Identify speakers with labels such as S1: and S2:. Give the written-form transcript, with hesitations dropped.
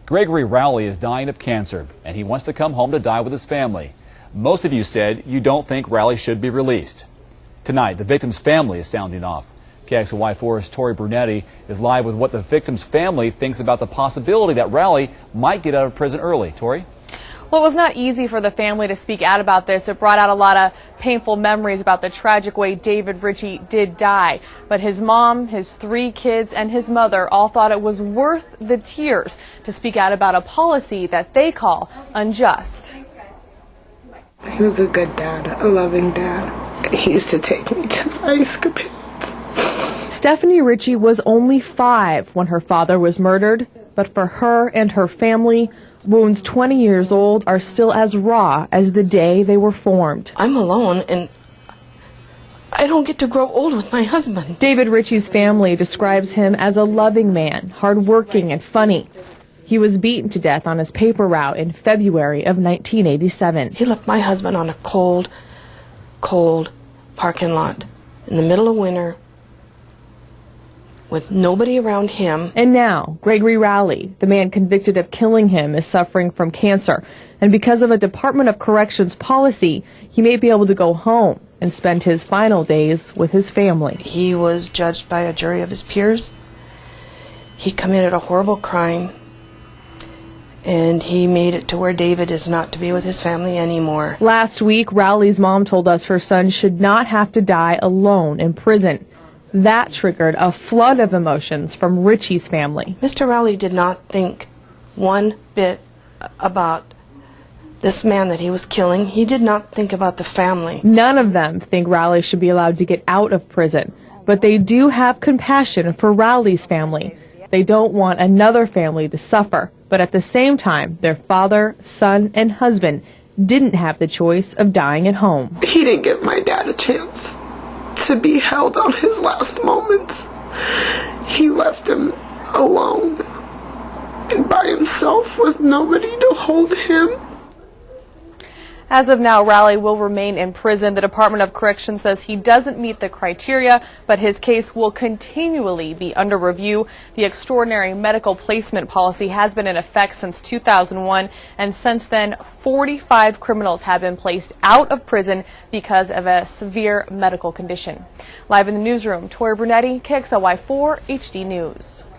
S1: Gregory Rowley is dying of cancer, and he wants to come home to die with his family. Most of you said you don't think Rowley should be released. Tonight, the victim's family is sounding off. KXLY4's Tori Brunetti is live with what the victim's family thinks about the possibility that Rowley might get out of prison early. Tori?
S2: Well, it was not easy for the family to speak out about this. It brought out a lot of painful memories about the tragic way David Ritchey did die. But his mom, his 3 kids, and his mother all thought it was worth the tears to speak out about a policy that they call unjust.
S3: He was a good dad, a loving dad. He used to take me to my escapades.
S2: Stephanie Ritchey was only 5 when her father was murdered, but for her and her family, wounds 20 years old are still as raw as the day they were formed.
S4: I'm alone, and I don't get to grow old with my husband.
S2: David Ritchey's family describes him as a loving man, hardworking and funny. He was beaten to death on his paper route in February of 1987.
S4: He left my husband on a cold parking lot in the middle of winter with nobody around him.
S2: And now, Gregory Rowley, the man convicted of killing him, is suffering from cancer. And because of a Department of Corrections policy, he may be able to go home and spend his final days with his family.
S4: He was judged by a jury of his peers. He committed a horrible crime, and he made it to where David is not to be with his family anymore.
S2: Last week, Rowley's mom told us her son should not have to die alone in prison. That triggered a flood of emotions from Ritchey's family.
S4: Mr. Rowley did not think one bit about this man that he was killing. He did not think about the family.
S2: None of them think Rowley should be allowed to get out of prison, but they do have compassion for Rowley's family. They don't want another family to suffer, but at the same time, their father, son, and husband didn't have the choice of dying at home.
S3: He didn't give my dad a chance to be held on his last moments. He left him alone and by himself with nobody to hold him.
S2: As of now, Rowley will remain in prison. The Department of Corrections says he doesn't meet the criteria, but his case will continually be under review. The extraordinary medical placement policy has been in effect since 2001, and since then, 45 criminals have been placed out of prison because of a severe medical condition. Live in the newsroom, Tori Brunetti, KXLY4 HD News.